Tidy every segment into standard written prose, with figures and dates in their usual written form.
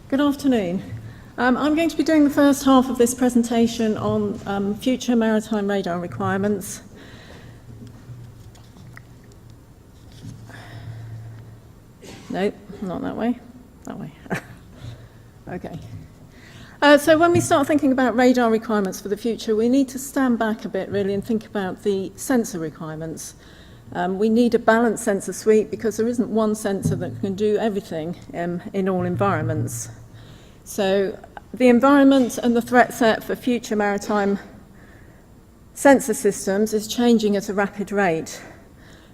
Good afternoon. I'm going to be doing the first half of this presentation on future maritime radar requirements. No, not that way. That way. Okay. So when we start thinking about radar requirements for the future, we need to stand back a bit really and think about the sensor requirements. We need a balanced sensor suite because there isn't one sensor that can do everything in all environments. So the environment and the threat set for future maritime sensor systems is changing at a rapid rate.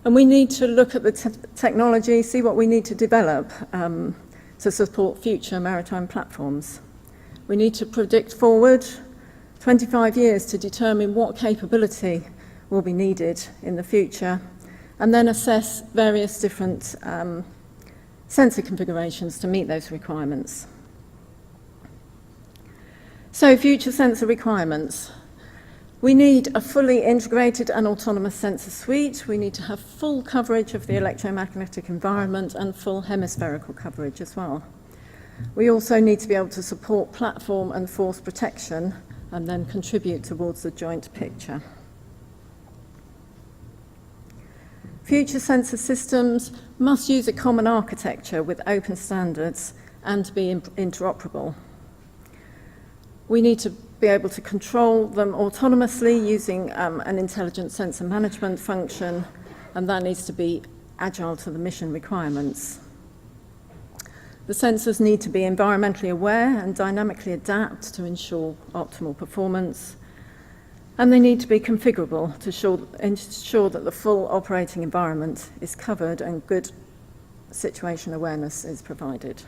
And we need to look at the technology, see what we need to develop to support future maritime platforms. We need to predict forward 25 years to determine what capability will be needed in the future, and then assess various different sensor configurations to meet those requirements. So, future sensor requirements. We need a fully integrated and autonomous sensor suite. We need to have full coverage of the electromagnetic environment and full hemispherical coverage as well. We also need to be able to support platform and force protection and then contribute towards the joint picture. Future sensor systems must use a common architecture with open standards and be interoperable. We need to be able to control them autonomously using an intelligent sensor management function, and that needs to be agile to the mission requirements. The sensors need to be environmentally aware and dynamically adapt to ensure optimal performance, and they need to be configurable to ensure that the full operating environment is covered and good situation awareness is provided.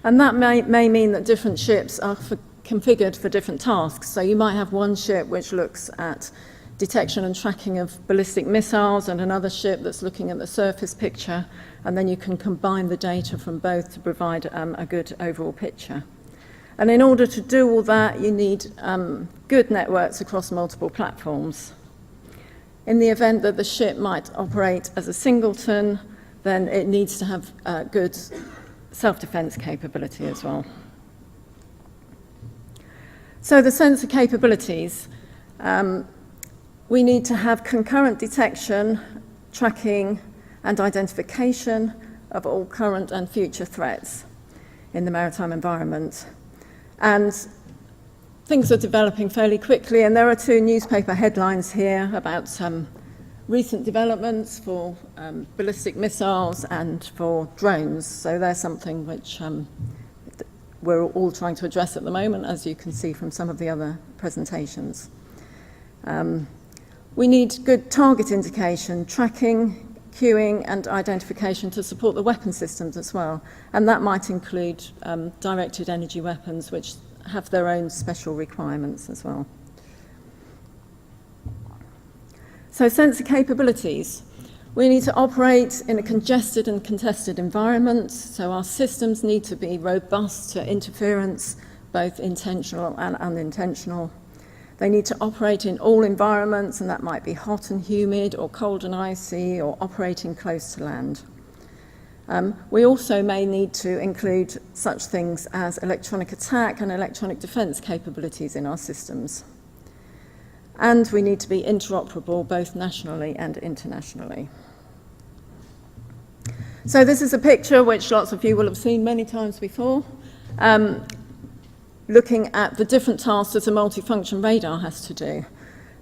And that may mean that different ships are configured for different tasks. So you might have one ship which looks at detection and tracking of ballistic missiles and another ship that's looking at the surface picture, and then you can combine the data from both to provide a good overall picture. And in order to do all that, you need good networks across multiple platforms. In the event that the ship might operate as a singleton, then it needs to have good self-defense capability as well. So the sensor capabilities, we need to have concurrent detection, tracking, and identification of all current and future threats in the maritime environment. And things are developing fairly quickly, and there are two newspaper headlines here about some recent developments for ballistic missiles and for drones. So there's something which we're all trying to address at the moment, as you can see from some of the other presentations. We need good target indication, tracking, queuing and identification to support the weapon systems as well. And that might include directed energy weapons, which have their own special requirements as well. So sensor capabilities. We need to operate in a congested and contested environment, so our systems need to be robust to interference, both intentional and unintentional. They need to operate in all environments, and that might be hot and humid, or cold and icy, or operating close to land. We also may need to include such things as electronic attack and electronic defense capabilities in our systems. And we need to be interoperable both nationally and internationally. So this is a picture which lots of you will have seen many times before, looking at the different tasks that a multifunction radar has to do.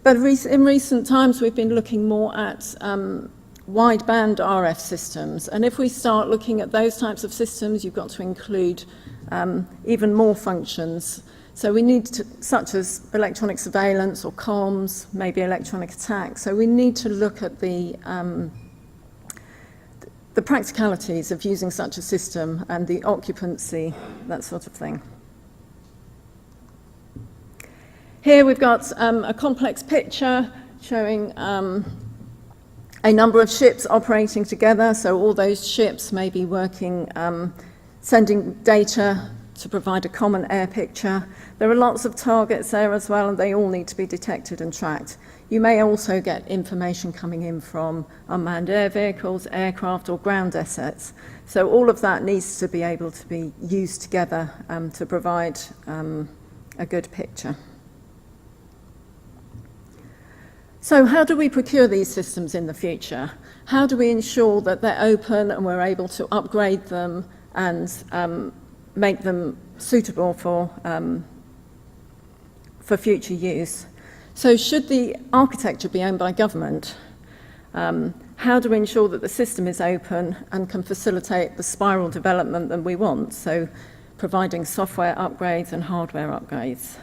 But in recent times, we've been looking more at wideband RF systems. And if we start looking at those types of systems, you've got to include even more functions. So we need to, such as electronic surveillance or comms, maybe electronic attack. So we need to look at the practicalities of using such a system and the occupancy, that sort of thing. Here we've got a complex picture showing a number of ships operating together. So all those ships may be working, sending data to provide a common air picture. There are lots of targets there as well, and they all need to be detected and tracked. You may also get information coming in from unmanned air vehicles, aircraft or ground assets. So all of that needs to be able to be used together to provide a good picture. So how do we procure these systems in the future? How do we ensure that they're open and we're able to upgrade them and make them suitable for future use? So should the architecture be owned by government? How do we ensure that the system is open and can facilitate the spiral development that we want? So providing software upgrades and hardware upgrades.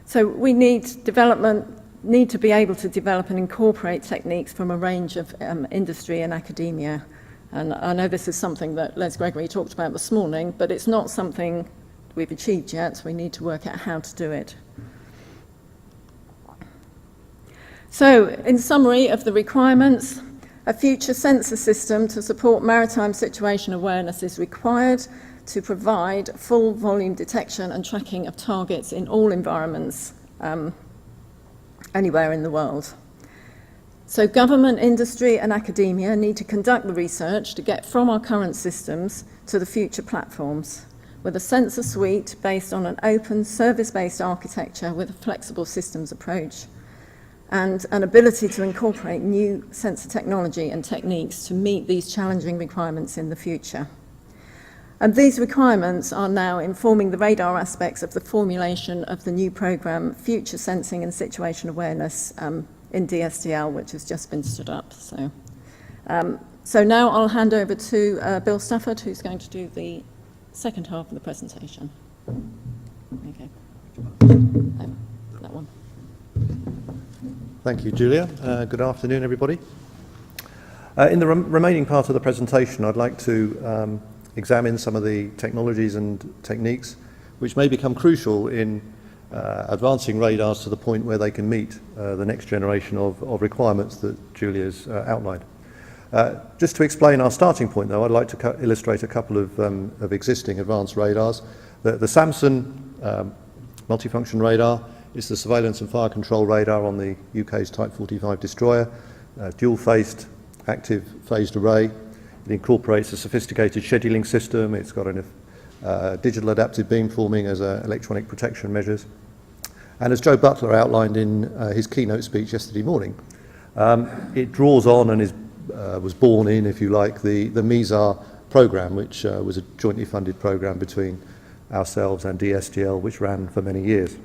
So we need to be able to develop and incorporate techniques from a range of industry and academia. And I know this is something that Les Gregory talked about this morning, but it's not something we've achieved yet, so we need to work out how to do it. So, in summary of the requirements, a future sensor system to support maritime situation awareness is required to provide full volume detection and tracking of targets in all environments, anywhere in the world. So government, industry and academia need to conduct the research to get from our current systems to the future platforms with a sensor suite based on an open service-based architecture with a flexible systems approach and an ability to incorporate new sensor technology and techniques to meet these challenging requirements in the future. And these requirements are now informing the radar aspects of the formulation of the new programme, Future Sensing and Situation Awareness, in DSDL, which has just been stood up. So now I'll hand over to Bill Stafford, who's going to do the second half of the presentation. Okay. That one. Thank you, Julia. Good afternoon, everybody. In the remaining part of the presentation, I'd like to examine some of the technologies and techniques which may become crucial in advancing radars to the point where they can meet the next generation of requirements that Julia's outlined. Just to explain our starting point, though, I'd like to illustrate a couple of existing advanced radars. The Samson multifunction radar is the surveillance and fire control radar on the UK's Type 45 destroyer, dual-faced active phased array. It incorporates a sophisticated scheduling system. It's got a digital adaptive beamforming as electronic protection measures. And as Joe Butler outlined in his keynote speech yesterday morning, it draws on and was born in, if you like, the MESAR programme, which was a jointly funded programme between ourselves and DSDL, which ran for many years.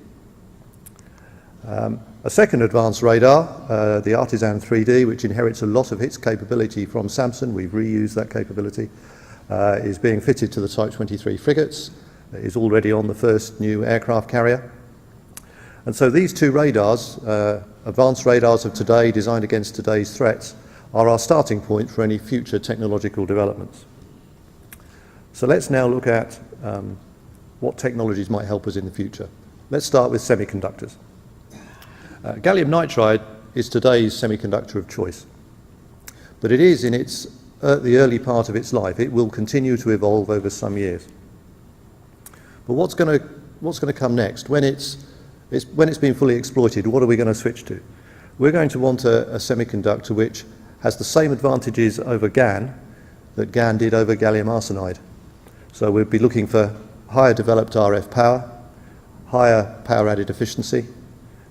A second advanced radar, the Artisan 3D, which inherits a lot of its capability from Samson, we've reused that capability, is being fitted to the Type 23 frigates, is already on the first new aircraft carrier. And so these two radars, advanced radars of today designed against today's threats, are our starting point for any future technological developments. So let's now look at what technologies might help us in the future. Let's start with semiconductors. Gallium nitride is today's semiconductor of choice, but it is in the early part of its life. It will continue to evolve over some years. But what's going to come next? When it's been fully exploited, what are we going to switch to? We're going to want a semiconductor which has the same advantages over GaN that GaN did over gallium arsenide. So we'll be looking for higher developed RF power, higher power added efficiency,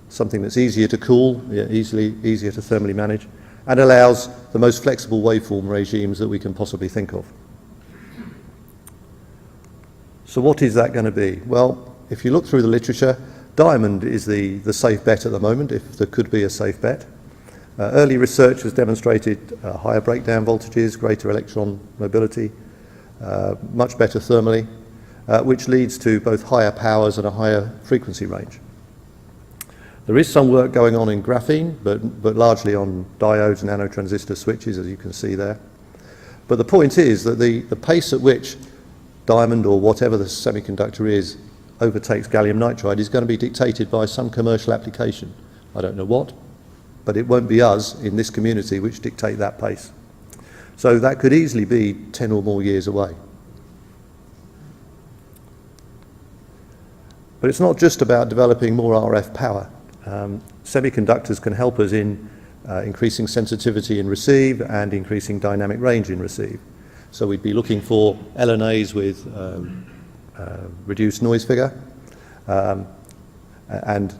something that's easier to cool, easier to thermally manage, and allows the most flexible waveform regimes that we can possibly think of. So what is that going to be? Well, if you look through the literature, diamond is the safe bet at the moment, if there could be a safe bet. Early research has demonstrated higher breakdown voltages, greater electron mobility, much better thermally, which leads to both higher powers and a higher frequency range. There is some work going on in graphene, but largely on diodes and nanotransistor switches, as you can see there. But the point is that the pace at which diamond, or whatever the semiconductor is, overtakes gallium nitride is going to be dictated by some commercial application. I don't know what, but it won't be us in this community which dictate that pace. So that could easily be 10 or more years away. But it's not just about developing more RF power. Semiconductors can help us in increasing sensitivity in receive and increasing dynamic range in receive. So we'd be looking for LNAs with reduced noise figure, and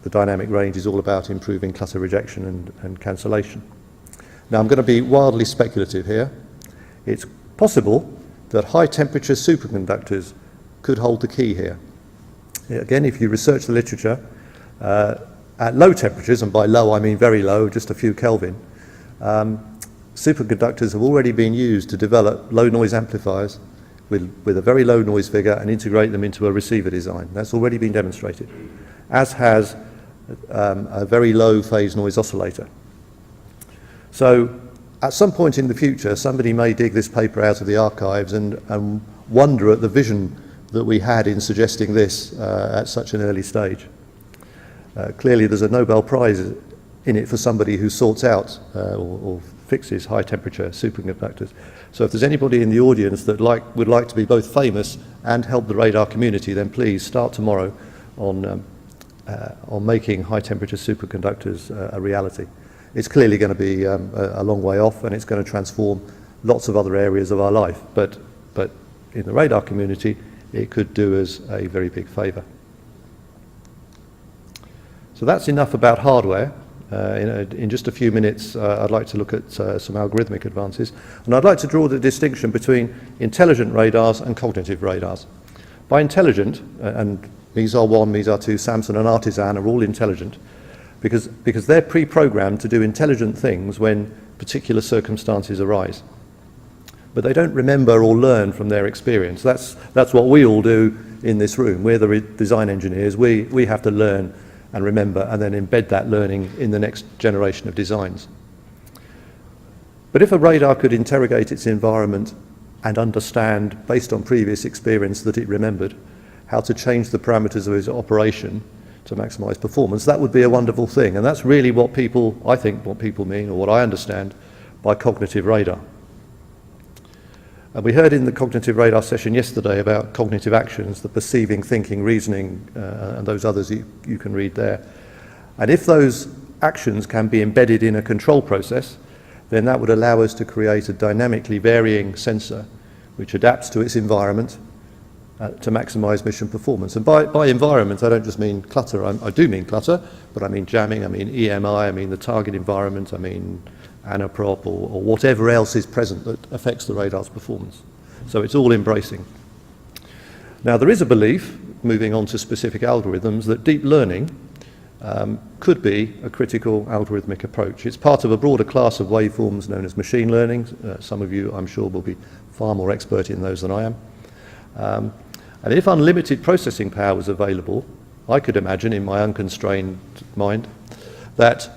the dynamic range is all about improving clutter rejection and cancellation. Now I'm going to be wildly speculative here. It's possible that high temperature superconductors could hold the key here. Again, if you research the literature, at low temperatures, and by low I mean very low, just a few Kelvin, superconductors have already been used to develop low noise amplifiers with a very low noise figure and integrate them into a receiver design. That's already been demonstrated, as has a very low phase noise oscillator. So at some point in the future, somebody may dig this paper out of the archives and wonder at the vision that we had in suggesting this at such an early stage. Clearly there's a Nobel Prize in it for somebody who sorts out or fixes high temperature superconductors. So if there's anybody in the audience that would like to be both famous and help the radar community, then please start tomorrow on making high temperature superconductors a reality. It's clearly going to be a long way off, and it's going to transform lots of other areas of our life, but in the radar community it could do us a very big favour. So that's enough about hardware. In just a few minutes I'd like to look at some algorithmic advances, and I'd like to draw the distinction between intelligent radars and cognitive radars. By intelligent, and MESAR 1, MESAR 2, Samson and Artisan are all intelligent because they're pre-programmed to do intelligent things when particular circumstances arise. But they don't remember or learn from their experience. That's what we all do in this room. We're the design engineers. We have to learn and remember and then embed that learning in the next generation of designs. But if a radar could interrogate its environment and understand, based on previous experience that it remembered, how to change the parameters of its operation to maximize performance, that would be a wonderful thing. And that's really what people, I think, what people mean, or what I understand by cognitive radar. And we heard in the cognitive radar session yesterday about cognitive actions, the perceiving, thinking, reasoning, and those others you can read there. And if those actions can be embedded in a control process, then that would allow us to create a dynamically varying sensor which adapts to its environment to maximize mission performance. And by environment, I don't just mean clutter. I do mean clutter, but I mean jamming, I mean EMI, I mean the target environment, I mean anaprop or whatever else is present that affects the radar's performance. So it's all embracing. Now there is a belief, moving on to specific algorithms, that deep learning could be a critical algorithmic approach. It's part of a broader class of waveforms known as machine learning. Some of you, I'm sure, will be far more expert in those than I am. And if unlimited processing power was available, I could imagine in my unconstrained mind that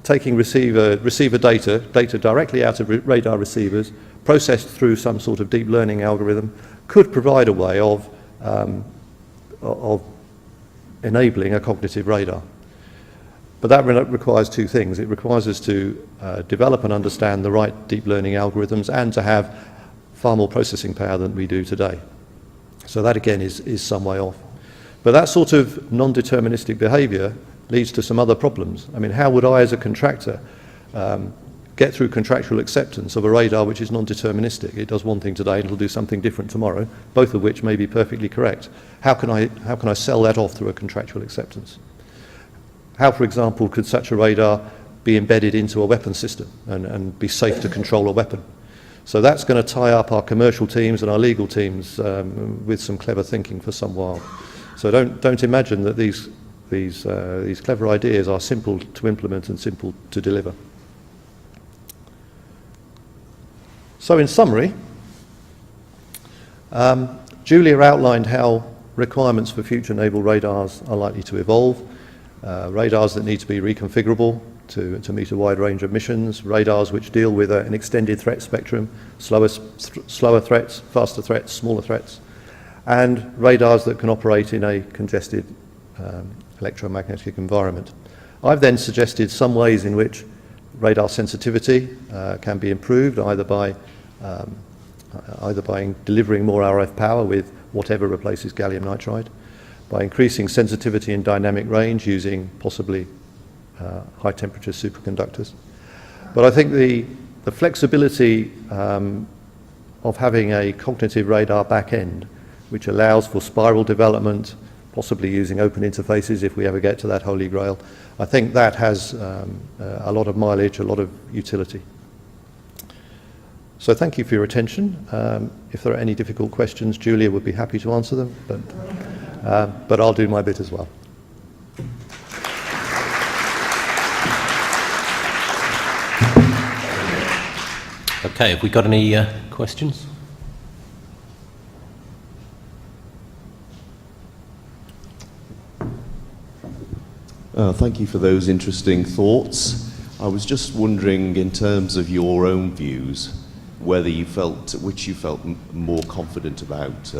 taking receiver data directly out of radar receivers, processed through some sort of deep learning algorithm, could provide a way of enabling a cognitive radar. But that requires two things. It requires us to develop and understand the right deep learning algorithms and to have far more processing power than we do today. So that again is some way off. But that sort of non-deterministic behaviour leads to some other problems. I mean, how would I as a contractor get through contractual acceptance of a radar which is non-deterministic? It does one thing today and it'll do something different tomorrow, both of which may be perfectly correct. How can I sell that off through a contractual acceptance? How, for example, could such a radar be embedded into a weapon system and be safe to control a weapon? So that's going to tie up our commercial teams and our legal teams with some clever thinking for some while. So don't imagine that these clever ideas are simple to implement and simple to deliver. So in summary, Julia outlined how requirements for future naval radars are likely to evolve. Radars that need to be reconfigurable to meet a wide range of missions, radars which deal with an extended threat spectrum, slower threats, faster threats, smaller threats, and radars that can operate in a congested electromagnetic environment. I've then suggested some ways in which radar sensitivity can be improved, either by delivering more RF power with whatever replaces gallium nitride, by increasing sensitivity and dynamic range using possibly high temperature superconductors. But I think the flexibility of having a cognitive radar back end, which allows for spiral development, possibly using open interfaces if we ever get to that holy grail, I think that has a lot of mileage, a lot of utility. So thank you for your attention. If there are any difficult questions, Julia would be happy to answer them, but I'll do my bit as well. Okay, have we got any questions? Thank you for those interesting thoughts. I was just wondering, in terms of your own views, whether you felt, which you felt more confident about,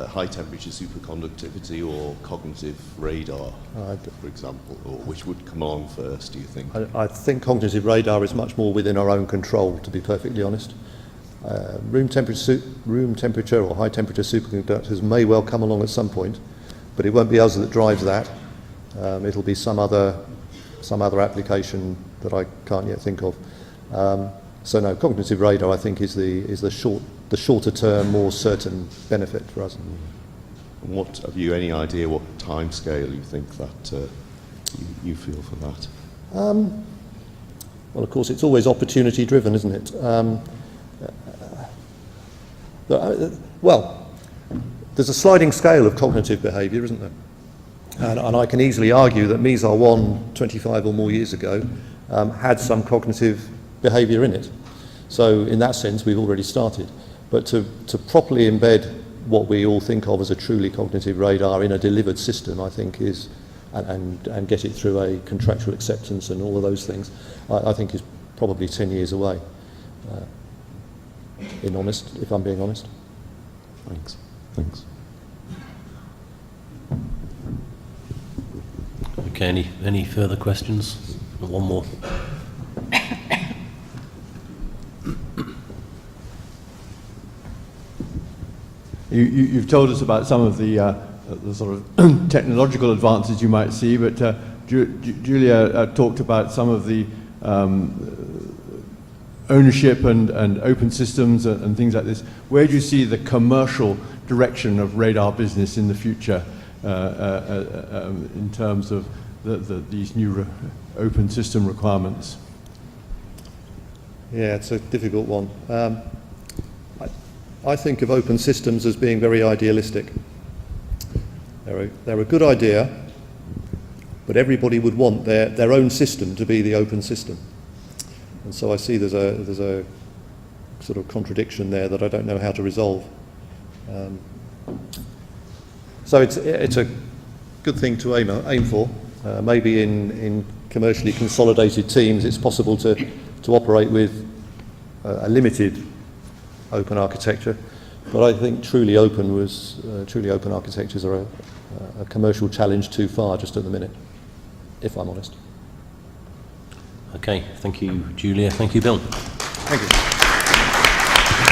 high temperature superconductivity or cognitive radar, for example, or which would come along first, do you think? I think cognitive radar is much more within our own control, to be perfectly honest. Room temperature or high temperature superconductors may well come along at some point, but it won't be us that drives that. It'll be some other application that I can't yet think of. So no, cognitive radar I think is the shorter term, more certain benefit for us. And what have you any idea what time scale you think that you feel for that? Well, of course, it's always opportunity driven, isn't it? Well, there's a sliding scale of cognitive behaviour, isn't there? And I can easily argue that MESAR 1, 25 or more years ago, had some cognitive behaviour in it. So in that sense, we've already started. But to properly embed what we all think of as a truly cognitive radar in a delivered system, I think is, and get it through a contractual acceptance and all of those things, I think is probably 10 years away, if I'm being honest. Thanks. Okay, any further questions? One more. You've told us about some of the sort of technological advances you might see, but Julia talked about some of the ownership and open systems and things like this. Where do you see the commercial direction of radar business in the future in terms of these new open system requirements? Yeah, it's a difficult one. I think of open systems as being very idealistic. They're a good idea, but everybody would want their own system to be the open system. And so I see there's a sort of contradiction there that I don't know how to resolve. So it's a good thing to aim for. Maybe in commercially consolidated teams it's possible to operate with a limited open architecture, but I think truly open architectures are a commercial challenge too far just at the minute, if I'm honest. Okay, thank you, Julia. Thank you, Bill. Thank you.